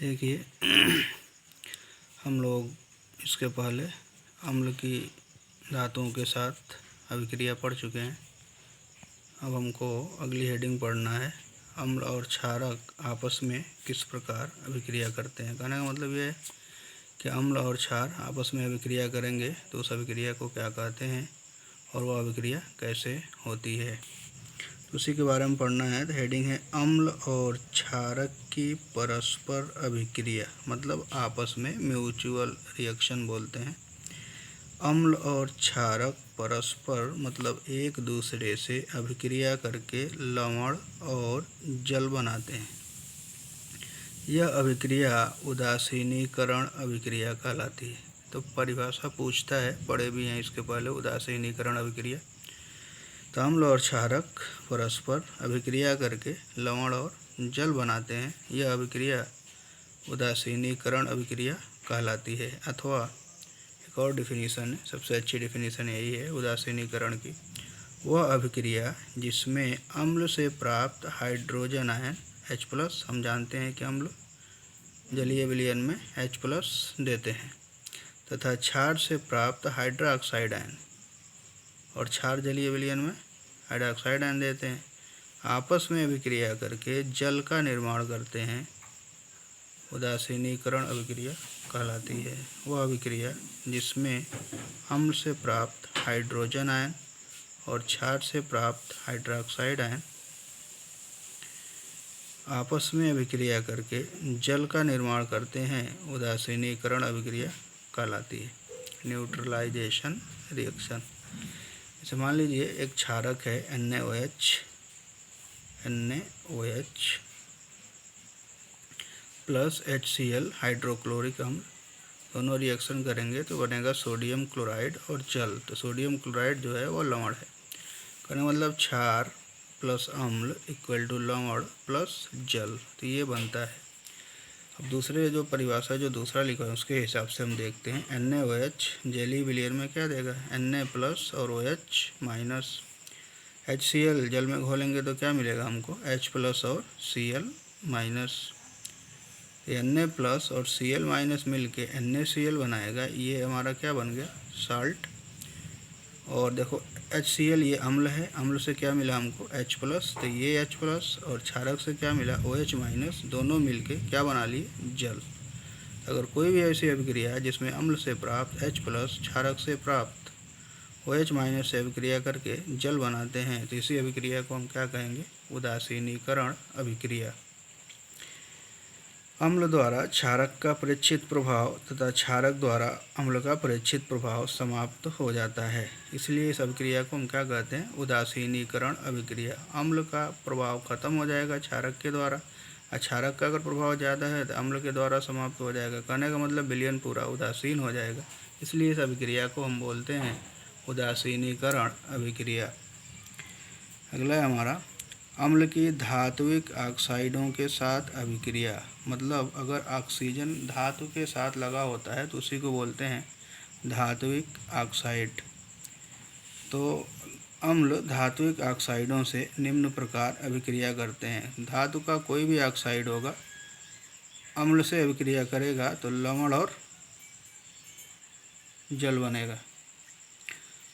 देखिए हम लोग इसके पहले अम्ल की धातुओं के साथ अभिक्रिया पढ़ चुके हैं। अब हमको अगली हेडिंग पढ़ना है, अम्ल और क्षारक आपस में किस प्रकार अभिक्रिया करते हैं। कहने का मतलब ये है कि अम्ल और क्षार आपस में अभिक्रिया करेंगे तो उस अभिक्रिया को क्या कहते हैं और वह अभिक्रिया कैसे होती है, उसी के बारे में पढ़ना है। तो हेडिंग है अम्ल और क्षारक की परस्पर अभिक्रिया, मतलब आपस में म्यूचुअल रिएक्शन बोलते हैं। अम्ल और क्षारक परस्पर मतलब एक दूसरे से अभिक्रिया करके लवण और जल बनाते हैं। यह अभिक्रिया उदासीनीकरण अभिक्रिया कहलाती है। तो परिभाषा पूछता है, पढ़े भी हैं इसके पहले, उदासीनीकरण अभिक्रिया। तो अम्ल और क्षारक परस्पर अभिक्रिया करके लवण और जल बनाते हैं। यह अभिक्रिया उदासीनीकरण अभिक्रिया कहलाती है। अथवा एक और डिफिनीशन है, सबसे अच्छी डिफिनीशन यही है उदासीनीकरण की, वह अभिक्रिया जिसमें अम्ल से प्राप्त हाइड्रोजन आयन H+, हम जानते हैं कि अम्ल जलीय विलयन में H+ देते हैं, तथा क्षार से प्राप्त हाइड्रोक्साइड आयन, और क्षार जलीय विलयन में हाइड्रोक्साइड आयन देते हैं, आपस में अभिक्रिया करके जल का निर्माण करते हैं। उदासीनीकरण अभिक्रिया कहलाती है वह अभिक्रिया जिसमें अम्ल से प्राप्त हाइड्रोजन आयन और क्षार से प्राप्त हाइड्रोक्साइड आयन आपस में अभिक्रिया करके जल का निर्माण करते हैं। उदासीनीकरण अभिक्रिया कहलाती है, न्यूट्रलाइजेशन रिएक्शन। जैसे मान लीजिए एक क्षारक है NaOH प्लस HCl हाइड्रोक्लोरिक अम्ल, दोनों रिएक्शन करेंगे तो बनेगा सोडियम क्लोराइड और जल। तो सोडियम क्लोराइड जो है वो लवण है। कहने मतलब क्षार प्लस अम्ल इक्वल टू लवण प्लस जल, तो ये बनता है। अब दूसरे जो परिभाषा जो दूसरा लिखा है उसके हिसाब से हम देखते हैं। NaOH जलीय विलयन में क्या देगा, Na+ और OH-। HCl जल में घोलेंगे तो क्या मिलेगा हमको, H+ और Cl-। Na+ और Cl- मिल के NaCl बनाएगा, ये हमारा क्या बन गया, साल्ट। और देखो HCl ये अम्ल है, अम्ल से क्या मिला हमको H+, तो ये H+ और क्षारक से क्या मिला OH-, दोनों मिलके क्या बना लिए, जल। अगर कोई भी ऐसी अभिक्रिया है जिसमें अम्ल से प्राप्त H+, क्षारक से प्राप्त OH- से अभिक्रिया करके जल बनाते हैं तो इसी अभिक्रिया को हम क्या कहेंगे, उदासीनीकरण अभिक्रिया। अम्ल द्वारा क्षारक का प्रेक्षित प्रभाव तथा क्षारक द्वारा अम्ल का प्रेक्षित प्रभाव समाप्त हो जाता है, इसलिए इस अभिक्रिया को हम क्या कहते हैं, उदासीनीकरण अभिक्रिया। अम्ल का प्रभाव खत्म हो जाएगा क्षारक के द्वारा, और क्षारक का अगर प्रभाव ज़्यादा है तो अम्ल के द्वारा समाप्त हो जाएगा। कहने का मतलब विलयन पूरा उदासीन हो जाएगा, इसलिए इस अभिक्रिया को हम बोलते हैं उदासीनीकरण अभिक्रिया। अगला है हमारा अम्ल की धात्विक ऑक्साइडों के साथ अभिक्रिया, मतलब अगर ऑक्सीजन धातु के साथ लगा होता है तो उसी को बोलते हैं धात्विक ऑक्साइड। तो अम्ल धात्विक ऑक्साइडों से निम्न प्रकार अभिक्रिया करते हैं। धातु का कोई भी ऑक्साइड होगा, अम्ल से अभिक्रिया करेगा तो लवण और जल बनेगा।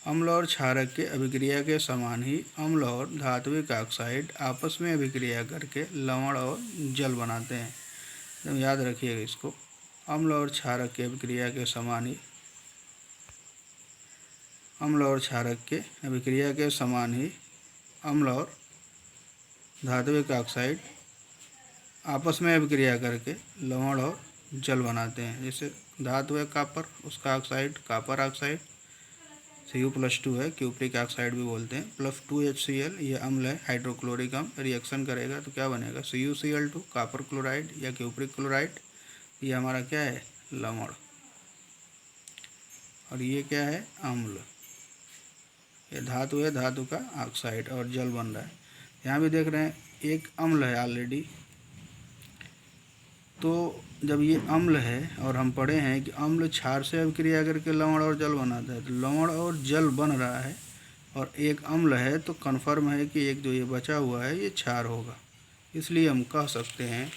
अम्ल और क्षारक के अभिक्रिया के समान ही अम्ल और धात्विक ऑक्साइड आपस में अभिक्रिया करके लवण और जल बनाते हैं। तो याद रखिएगा इसको, अम्ल और क्षारक के अभिक्रिया के समान ही अम्ल और क्षारक के अभिक्रिया के समान ही अम्ल और धात्विक ऑक्साइड आपस में अभिक्रिया करके लवण और जल बनाते हैं। जैसे धातु है कापर, उसका ऑक्साइड कापर ऑक्साइड, Cu+2 है, क्यूप्रिक ऑक्साइड भी बोलते हैं, +2HCl ये अम्ल है, हाइड्रोक्लोरिक अम्ल, रिएक्शन करेगा तो क्या बनेगा, CuCl2 कापर क्लोराइड या क्यूप्रिक क्लोराइड, ये हमारा क्या है, लवण, और ये क्या है, अम्ल। ये धातु है, धातु का ऑक्साइड और जल बन रहा है। यहाँ भी देख रहे हैं एक अम्ल है ऑलरेडी, तो जब ये अम्ल है और हम पढ़े हैं कि अम्ल क्षार से अभिक्रिया करके लवण और जल बनाता है, तो लवण और जल बन रहा है और एक अम्ल है, तो कन्फर्म है कि एक जो ये बचा हुआ है ये क्षार होगा। इसलिए हम कह सकते हैं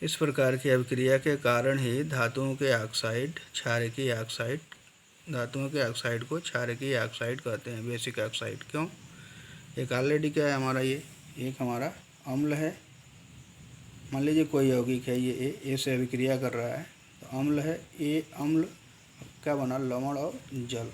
इस प्रकार की अभिक्रिया के कारण ही धातुओं के ऑक्साइड क्षारकीय ऑक्साइड, धातुओं के ऑक्साइड को क्षारकीय ऑक्साइड कहते हैं, बेसिक ऑक्साइड। क्यों? एक ऑलरेडी क्या है हमारा, ये एक हमारा अम्ल है, मान लीजिए कोई यौगिक है, ये ए से अभिक्रिया कर रहा है तो अम्ल है, ए अम्ल क्या बना, लवण और जल।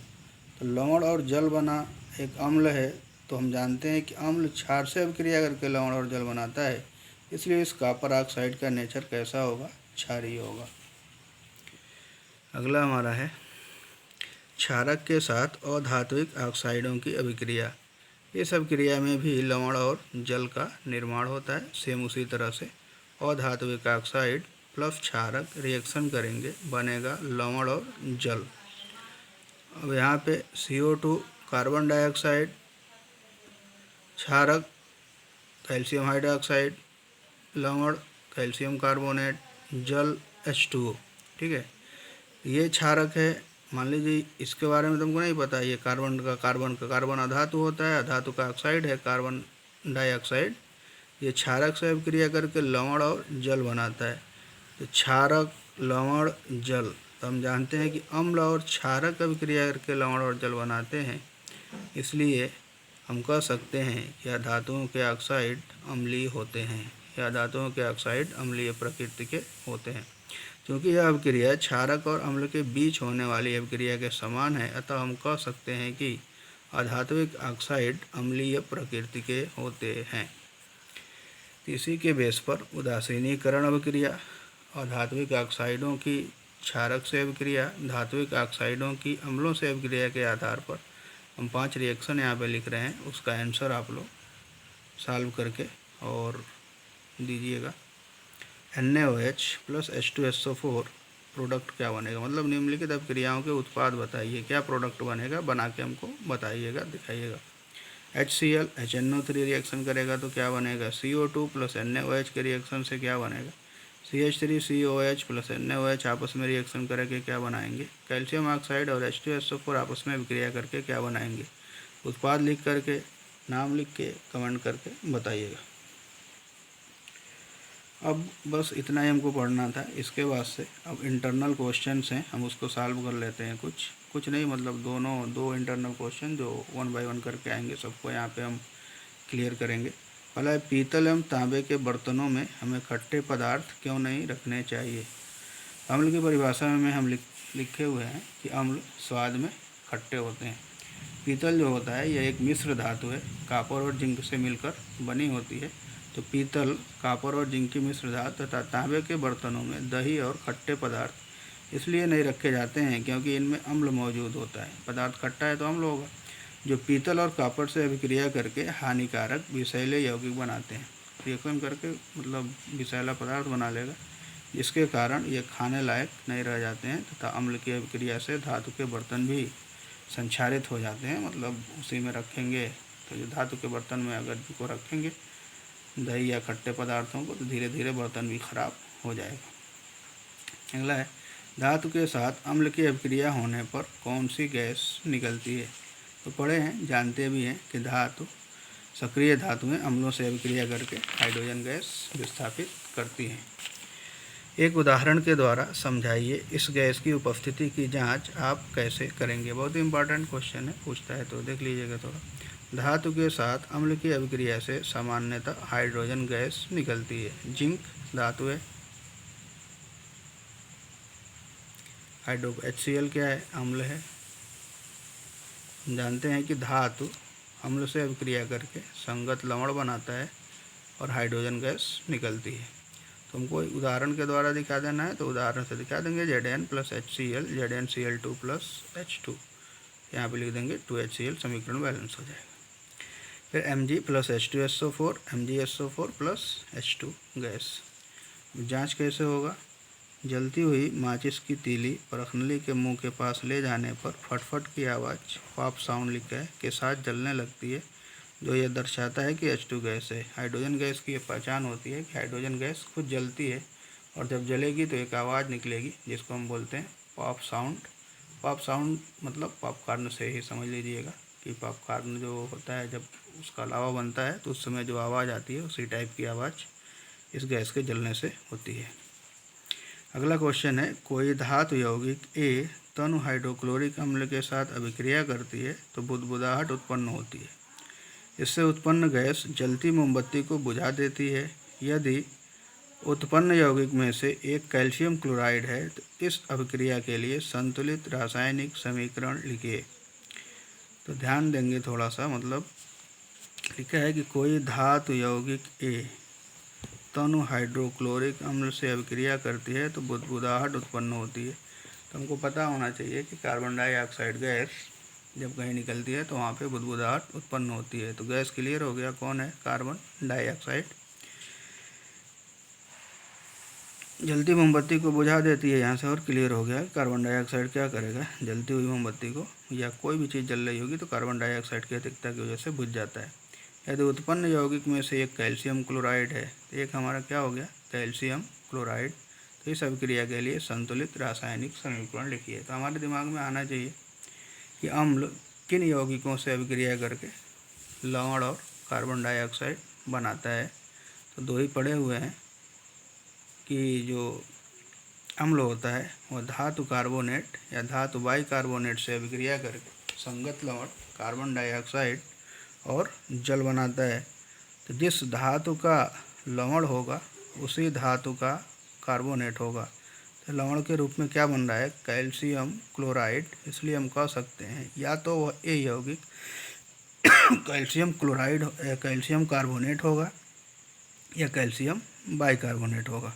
तो लवण और जल बना, एक अम्ल है, तो हम जानते हैं कि अम्ल क्षार से अभिक्रिया करके लवण और जल बनाता है, इसलिए इस कॉपर ऑक्साइड का नेचर कैसा होगा, क्षारीय होगा। अगला हमारा है क्षारक के साथ अधात्विक ऑक्साइडों की अभिक्रिया। इस अभिक्रिया में भी लवण और जल का निर्माण होता है। सेम उसी तरह से अधात्विक ऑक्साइड प्लस क्षारक रिएक्शन करेंगे, बनेगा लवण और जल। अब यहाँ पे CO2 कार्बन डाइऑक्साइड, क्षारक कैल्शियम हाइड्रोक्साइड, लवण कैल्शियम कार्बोनेट, जल H2O। ठीक है, ये क्षारक है। मान लीजिए इसके बारे में तुमको नहीं पता, ये कार्बन अधातु होता है, अधातु का ऑक्साइड है कार्बन डाइऑक्साइड। ये क्षारक से अभिक्रिया करके लवण और जल बनाता है। तो क्षारक, लवण, जल, तो हम जानते हैं कि अम्ल और क्षारक अभिक्रिया करके लवण और जल बनाते हैं, इसलिए हम कह सकते हैं कि धातुओं के ऑक्साइड अम्लीय होते हैं, या धातुओं के ऑक्साइड अम्लीय प्रकृति के होते हैं। क्योंकि यह अभिक्रिया क्षारक और अम्ल के बीच होने वाली अभिक्रिया के समान है, अतः हम कह सकते हैं कि अधात्विक ऑक्साइड अम्लीय प्रकृति के होते हैं। इसी के बेस पर उदासीनीकरण अभिक्रिया, अधात्विक ऑक्साइडों की क्षारक से अभिक्रिया, धात्विक ऑक्साइडों की अम्लों से अभिक्रिया के आधार पर हम 5 रिएक्शन यहाँ पे लिख रहे हैं, उसका आंसर आप लोग सॉल्व करके और दीजिएगा। NaOH प्लस H2SO4 प्रोडक्ट क्या बनेगा, मतलब निम्नलिखित अभिक्रियाओं के उत्पाद बताइए, क्या प्रोडक्ट बनेगा, बना के हमको बताइएगा, दिखाइएगा। HCl HNO3 रिएक्शन करेगा तो क्या बनेगा, CO2 प्लस NaOH के रिएक्शन से क्या बनेगा, CH3COH प्लस NaOH आपस में रिएक्शन करके क्या बनाएंगे, कैल्शियम ऑक्साइड और H2SO4 आपस में अभिक्रिया करके क्या बनाएंगे। उत्पाद लिख करके, नाम लिख के, कमेंट करके बताइएगा। अब बस इतना ही हमको पढ़ना था। इसके बाद से अब इंटरनल क्वेश्चंस हैं, हम उसको सॉल्व कर लेते हैं। कुछ नहीं, मतलब दो इंटरनल क्वेश्चन जो 1 बाय 1 करके आएंगे, सबको यहाँ पे हम क्लियर करेंगे। पहला है, पीतल एवं तांबे के बर्तनों में हमें खट्टे पदार्थ क्यों नहीं रखने चाहिए। अम्ल की परिभाषा में हम लिखे हुए हैं कि अम्ल स्वाद में खट्टे होते हैं। पीतल जो होता है यह एक मिश्र धातु है, कॉपर और जिंक से मिलकर बनी होती है। तो पीतल, कॉपर और जिंक की मिश्र धातु तथा तांबे के बर्तनों में दही और खट्टे पदार्थ इसलिए नहीं रखे जाते हैं क्योंकि इनमें अम्ल मौजूद होता है। पदार्थ खट्टा है तो अम्ल होगा। जो पीतल और कॉपर से अभिक्रिया करके हानिकारक विषैले यौगिक बनाते हैं, रिएक्शन करके मतलब विषैला पदार्थ बना लेगा, जिसके कारण ये खाने लायक नहीं रह जाते हैं तथा अम्ल की अभिक्रिया से धातु के बर्तन भी संक्षारित हो जाते हैं। मतलब उसी में रखेंगे तो जो धातु के बर्तन में अगर को रखेंगे दही या खट्टे पदार्थों को, तो धीरे धीरे बर्तन भी खराब हो जाएगा। अगला है, धातु के साथ अम्ल की अभिक्रिया होने पर कौन सी गैस निकलती है। तो पढ़े हैं, जानते भी हैं कि धातु, सक्रिय धातुएं अम्लों से अभिक्रिया करके हाइड्रोजन गैस विस्थापित करती हैं। एक उदाहरण के द्वारा समझाइए, इस गैस की उपस्थिति की जांच आप कैसे करेंगे। बहुत ही इंपॉर्टेंट क्वेश्चन है, पूछता है तो देख लीजिएगा थोड़ा। धातु के साथ अम्ल की अभिक्रिया से सामान्यतः हाइड्रोजन गैस निकलती है। जिंक धातु है, HCl क्या है, अम्ल है। जानते हैं कि धातु अम्ल से अभिक्रिया करके संगत लवण बनाता है और हाइड्रोजन गैस निकलती है। तो हमको उदाहरण के द्वारा दिखा देना है, तो उदाहरण से दिखा देंगे। Zn plus HCl, ZnCl2 plus H2, यहाँ पे लिख देंगे 2HCl, समीकरण बैलेंस हो जाएगा। फिर Mg plus H2SO4, MgSO4 plus H2 gas. जांच कैसे होगा, जलती हुई माचिस की तीली परखनली के मुंह के पास ले जाने पर फटफट की आवाज़, पॉप साउंड लिखा है, के साथ जलने लगती है, जो यह दर्शाता है कि H2 गैस है। हाइड्रोजन गैस की यह पहचान होती है कि हाइड्रोजन गैस खुद जलती है और जब जलेगी तो एक आवाज़ निकलेगी जिसको हम बोलते हैं पॉप साउंड। पॉप साउंड मतलब पॉपकॉर्न से ही समझ लीजिएगा कि पॉपकॉर्न जो होता है जब उसका लावा बनता है तो उस समय जो आवाज़ आती है उसी टाइप की आवाज़ इस गैस के जलने से होती है। अगला क्वेश्चन है, कोई धातु यौगिक ए तनु हाइड्रोक्लोरिक अम्ल के साथ अभिक्रिया करती है तो बुदबुदाहट उत्पन्न होती है। इससे उत्पन्न गैस जलती मोमबत्ती को बुझा देती है। यदि उत्पन्न यौगिक में से एक कैल्शियम क्लोराइड है तो इस अभिक्रिया के लिए संतुलित रासायनिक समीकरण लिखिए। तो ध्यान देंगे थोड़ा सा, मतलब लिखा है कि कोई धातु यौगिक ए तनु हाइड्रोक्लोरिक अम्ल से अभिक्रिया करती है तो बुदबुदाहट उत्पन्न होती है। तो हमको पता होना चाहिए कि कार्बन डाइऑक्साइड गैस जब कहीं निकलती है तो वहाँ पे बुदबुदाहट उत्पन्न होती है। तो गैस क्लियर हो गया, कौन है? Carbon dioxide. जलती मोमबत्ती को बुझा देती है, यहाँ से और क्लियर हो गया। कार्बन डाइऑक्साइड क्या करेगा? जलती हुई मोमबत्ती को या कोई भी चीज़ जल रही होगी तो कार्बन डाइऑक्साइड की अधिकता की वजह से बुझ जाता है। यदि उत्पन्न यौगिक में से एक कैल्शियम क्लोराइड है तो एक हमारा क्या हो गया? Calcium chloride. तो इस अभिक्रिया के लिए संतुलित रासायनिक समीकरण लिखिए। तो हमारे दिमाग में आना चाहिए कि अम्ल किन यौगिकों से अभिक्रिया करके लवण और कार्बन डाइऑक्साइड बनाता है। तो दो ही पड़े हुए हैं कि जो अम्ल होता है वह धातु कार्बोनेट या धातु बाइकार्बोनेट से अभिक्रिया करके संगत लवण कार्बन डाइऑक्साइड और जल बनाता है। तो जिस धातु का लवण होगा उसी धातु का कार्बोनेट होगा। तो लवण के रूप में क्या बन रहा है? Calcium chloride. इसलिए हम कह सकते हैं या तो वह ए यौगिक कैल्शियम क्लोराइड या कैल्शियम कार्बोनेट होगा या कैल्शियम बाइकार्बोनेट होगा।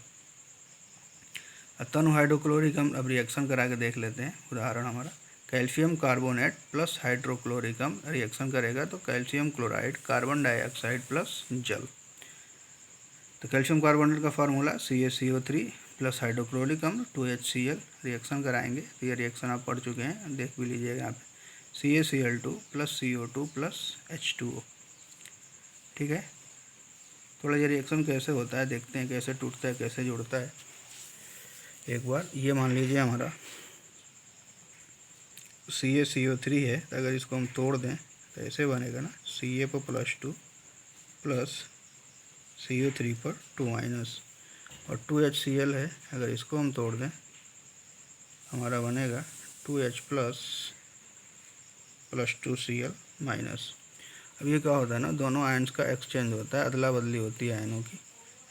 तनु हाइड्रोक्लोरिक अम्ल, अब रिएक्शन करा के देख लेते हैं। उदाहरण हमारा कैल्शियम कार्बोनेट प्लस हाइड्रोक्लोरिक अम्ल रिएक्शन करेगा तो calcium chloride carbon dioxide plus जल। तो कैल्शियम कार्बोनेट का फार्मूला CaCO3 प्लस हाइड्रोक्लोरिक अम्ल 2HCl। रिएक्शन कराएंगे तो ये रिएक्शन आप पढ़ चुके हैं, देख भी लीजिएगा यहाँ पे। CaCl2 plus CO2 plus H2O। ठीक है, थोड़ा ये रिएक्शन कैसे होता है देखते हैं, कैसे टूटता है कैसे जुड़ता है। एक बार ये मान लीजिए हमारा CaCO3 है, तो अगर इसको हम तोड़ दें तो ऐसे बनेगा ना, Ca पर +2 प्लस CO3 पर 2 माइनस, और 2HCl है, अगर इसको हम तोड़ दें हमारा बनेगा 2H प्लस 2Cl माइनस। अब ये क्या होता है ना, दोनों आयन्स का एक्सचेंज होता है, अदला बदली होती है आयनों की।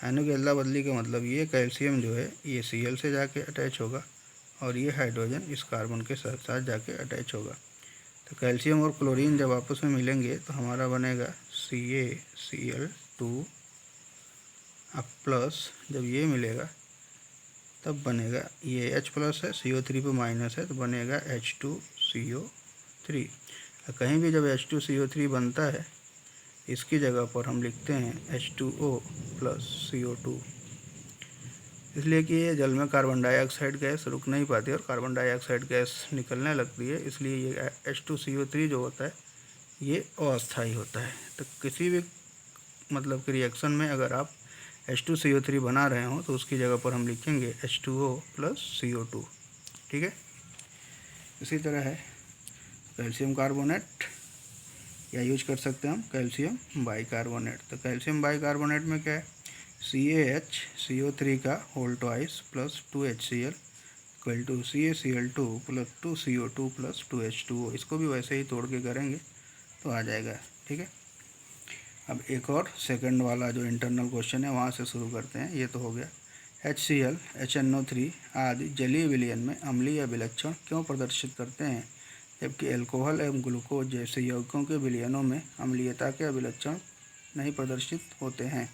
आयनों की अदला बदली का मतलब ये कैल्शियम जो है ये Cl से जाके अटैच होगा और ये हाइड्रोजन इस कार्बन के साथ साथ जाके अटैच होगा। तो कैल्शियम और क्लोरीन जब आपस में मिलेंगे तो हमारा बनेगा CaCl2 अब प्लस, जब ये मिलेगा तब बनेगा ये H प्लस है, CO3 पे माइनस है तो बनेगा H2CO3। कहीं भी जब H2CO3 बनता है इसकी जगह पर हम लिखते हैं H2O प्लस CO2, इसलिए कि ये जल में कार्बन डाइऑक्साइड गैस रुक नहीं पाती और कार्बन डाइऑक्साइड गैस निकलने लगती है, इसलिए ये H2CO3 जो होता है ये अस्थायी होता है। तो किसी भी मतलब कि रिएक्शन में अगर आप H2CO3 बना रहे हो तो उसकी जगह पर हम लिखेंगे H2O प्लस CO2। ठीक है, इसी तरह है कैल्शियम कार्बोनेट या यूज कर सकते हैं हम कैल्शियम बाइकार्बोनेट। तो कैल्शियम बाइकार्बोनेट में क्या है? CaHCO3 का whole twice plus 2HCl equal to CaCl2 plus 2CO2 plus 2H2O। इसको भी वैसे ही तोड़ के करेंगे तो आ जाएगा। ठीक है, अब एक और सेकंड वाला जो इंटरनल क्वेश्चन है वहाँ से शुरू करते हैं। ये तो हो गया। HCl HNO3 आदि जलीय विलयन में अम्लीय अभिलक्षण क्यों प्रदर्शित करते हैं, जबकि अल्कोहल एवं ग्लूकोज जैसे यौगिकों के विलयनों में अम्लीयता के अभिलक्षण नहीं प्रदर्शित होते हैं।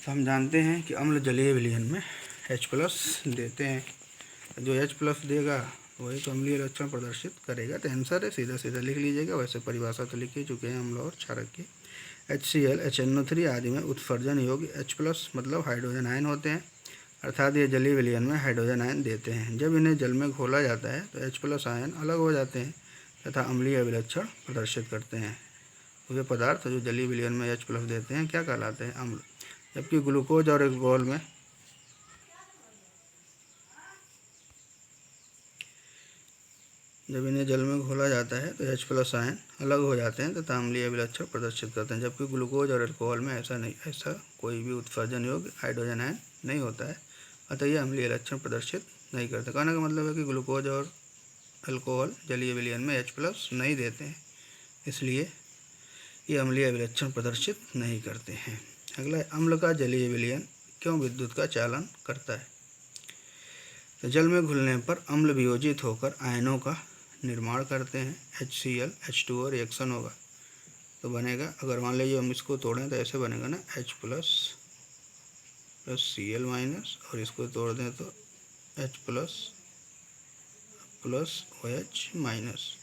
तो हम जानते हैं कि अम्ल जलीय विलयन में H+ देते हैं, जो H+ देगा वही तो अम्लीय लक्षण प्रदर्शित करेगा। तो आंसर है, सीधा सीधा लिख लीजिएगा। वैसे परिभाषा तो लिख ही चुके हैं अम्ल और क्षारक की। HCl HNO3 आदि में उत्सर्जन योग्य H+ मतलब हाइड्रोजन आयन होते हैं, अर्थात ये जलीय विलयन में हाइड्रोजन आयन देते हैं। जब इन्हें जल में घोला जाता है तो H+ आयन अलग हो जाते हैं तथा अम्लीय अभिलक्षण प्रदर्शित करते हैं। वे पदार्थ जो जलीय विलयन में H+ देते हैं क्या कहलाते हैं? अम्ल। जबकि ग्लूकोज और अल्कोहल में जब इन्हें जल में घोला जाता है तो H+ आयन अलग हो जाते हैं तथा अम्लीय विलक्षण प्रदर्शित करते हैं, जबकि ग्लूकोज और अल्कोहल में ऐसा कोई भी उत्सर्जन योग्य हाइड्रोजन आयन नहीं होता है, अतः ये अम्लीय लक्षण प्रदर्शित नहीं करते। कहने का मतलब है कि ग्लूकोज और अल्कोहल जलीय विलयन में H+ नहीं देते हैं, इसलिए ये अम्लीय विलक्षण प्रदर्शित नहीं करते हैं। अगला, अम्ल का जलीय विलयन क्यों विद्युत का चालन करता है? तो जल में घुलने पर अम्ल वियोजित होकर आयनों का निर्माण करते हैं। HCl H2O रिएक्शन होगा तो बनेगा, अगर मान लीजिए हम इसको तोड़ें तो ऐसे बनेगा ना, H+ + Cl- और इसको तोड़ दें तो H+ + OH-।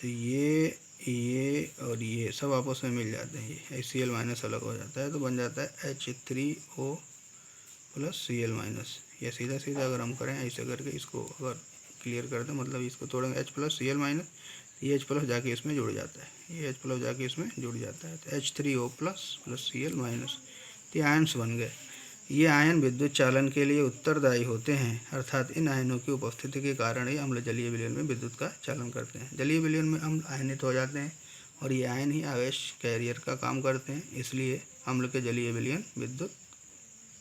तो ये और ये सब आपस में मिल जाते हैं, ये Cl- अलग हो जाता है तो बन जाता है H3O + Cl-। ये सीधा सीधा अगर हम करें ऐसे करके इसको अगर क्लियर कर दें, मतलब इसको तोड़ेंगे H+ Cl-, ये H+ जाके इसमें जुड़ जाता है, ये H+ जाके इसमें जुड़ जाता है तो H3O+ + Cl-। ये आयन्स बन गए। ये आयन विद्युत चालन के लिए उत्तरदायी होते हैं, अर्थात इन आयनों की उपस्थिति के कारण ही अम्ल जलीय विलयन में विद्युत का चालन करते हैं। जलीय विलयन में अम्ल आयनित हो जाते हैं और ये आयन ही आवेश कैरियर का काम करते हैं, इसलिए अम्ल के जलीय विलयन विद्युत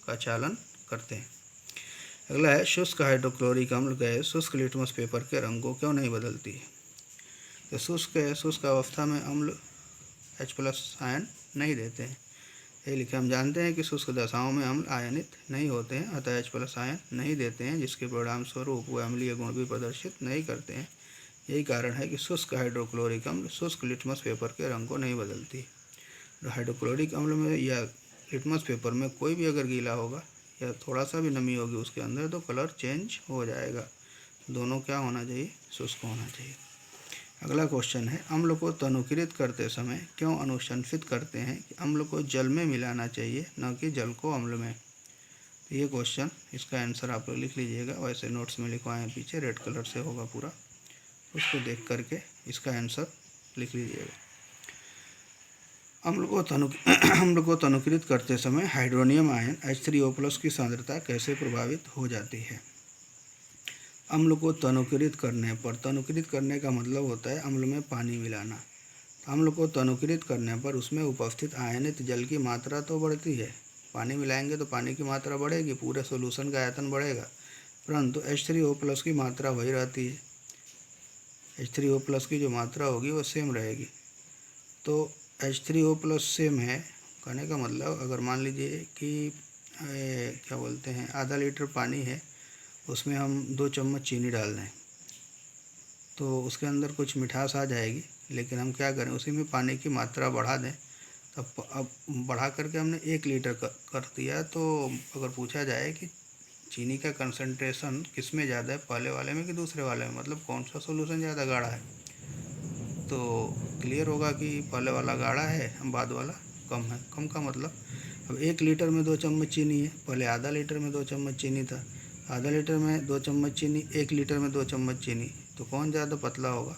का चालन करते हैं। अगला है, शुष्क हाइड्रोक्लोरिक अम्ल गैस शुष्क लिटमस पेपर के रंग को क्यों नहीं बदलती है? तो शुष्क अवस्था में अम्ल H+ आयन नहीं देते हैं, ये लिखे। हम जानते हैं कि शुष्क दशाओं में अम्ल आयनित नहीं होते हैं, अतः H+ आयन नहीं देते हैं, जिसके परिणाम स्वरूप वे अम्लीय गुण भी प्रदर्शित नहीं करते हैं। यही कारण है कि शुष्क हाइड्रोक्लोरिक अम्ल शुष्क लिटमस पेपर के रंग को नहीं बदलती। हाइड्रोक्लोरिक अम्ल में या लिटमस पेपर में कोई भी अगर गीला होगा या थोड़ा सा भी नमी होगी उसके अंदर तो कलर चेंज हो जाएगा। दोनों क्या होना चाहिए? शुष्क होना चाहिए। अगला क्वेश्चन है, अम्ल को तनुकृत करते समय क्यों अनुशंसित करते हैं कि अम्ल को जल में मिलाना चाहिए, न कि जल को अम्ल में? तो ये क्वेश्चन, इसका आंसर आप लोग लिख लीजिएगा, वैसे नोट्स में लिखवाएं पीछे रेड कलर से होगा पूरा, उसको देख करके इसका आंसर लिख लीजिएगा। अम्ल को तनुकृत करते समय हाइड्रोनियम आयन H3O+ की सांद्रता कैसे प्रभावित हो जाती है? अम्ल को तनुकृत करने पर, तनुकृत करने का मतलब होता है अम्ल में पानी मिलाना। अम्ल को तनुकृत करने पर उसमें उपस्थित आयनित जल की मात्रा तो बढ़ती है, पानी मिलाएंगे तो पानी की मात्रा बढ़ेगी, पूरे सोल्यूशन का आयतन बढ़ेगा, परंतु H3O+ की मात्रा वही रहती है। H3O+ की जो मात्रा होगी वो सेम रहेगी। तो H3O+ सेम है, कहने का मतलब अगर मान लीजिए कि क्या बोलते हैं, आधा लीटर पानी है, उसमें हम 2 चम्मच चीनी डाल दें तो उसके अंदर कुछ मिठास आ जाएगी, लेकिन हम क्या करें, उसी में पानी की मात्रा बढ़ा दें, तब अब बढ़ा करके हमने 1 लीटर कर दिया, तो अगर पूछा जाए कि चीनी का कंसंट्रेशन किस में ज़्यादा है, पहले वाले में कि दूसरे वाले में, मतलब कौन सा सोल्यूशन ज़्यादा गाढ़ा है, तो क्लियर होगा कि पहले वाला गाढ़ा है, बाद वाला कम है। कम का मतलब, अब 1 लीटर में 2 चम्मच चीनी है, पहले आधा लीटर में 2 चम्मच चीनी था, आधा लीटर में 2 चम्मच चीनी, 1 लीटर में 2 चम्मच चीनी, तो कौन ज़्यादा पतला होगा?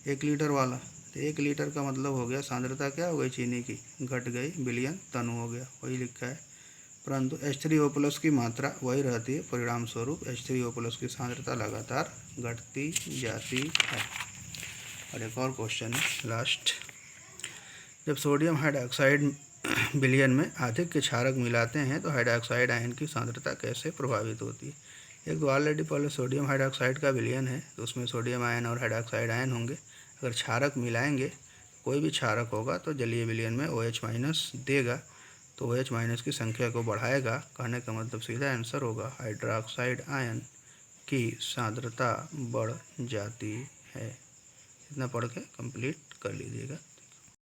1 लीटर वाला। तो 1 लीटर का मतलब हो गया सांद्रता क्या हो गई चीनी की, घट गई, विलयन तनु हो गया, वही लिखा है, परंतु H3O+ की मात्रा वही रहती है, परिणाम स्वरूप H3O+ की सांद्रता लगातार घटती जाती है। और एक और क्वेश्चन है लास्ट, जब सोडियम हाइड्रोक्साइड विलयन में अधिक के क्षारक मिलाते हैं तो हाइड्रोक्साइड आयन की सांद्रता कैसे प्रभावित होती है? एक तो ऑलरेडी पहले सोडियम हाइड्रोक्साइड का विलयन है तो उसमें सोडियम आयन और हाइड्रोक्साइड आयन होंगे, अगर क्षारक मिलाएंगे, कोई भी क्षारक होगा तो जलीय विलयन में OH- देगा, तो OH- की संख्या को बढ़ाएगा, कहने का मतलब सीधा आंसर होगा हाइड्रोक्साइड आयन की सांद्रता बढ़ जाती है। इतना पढ़ के कंप्लीट कर लीजिएगा।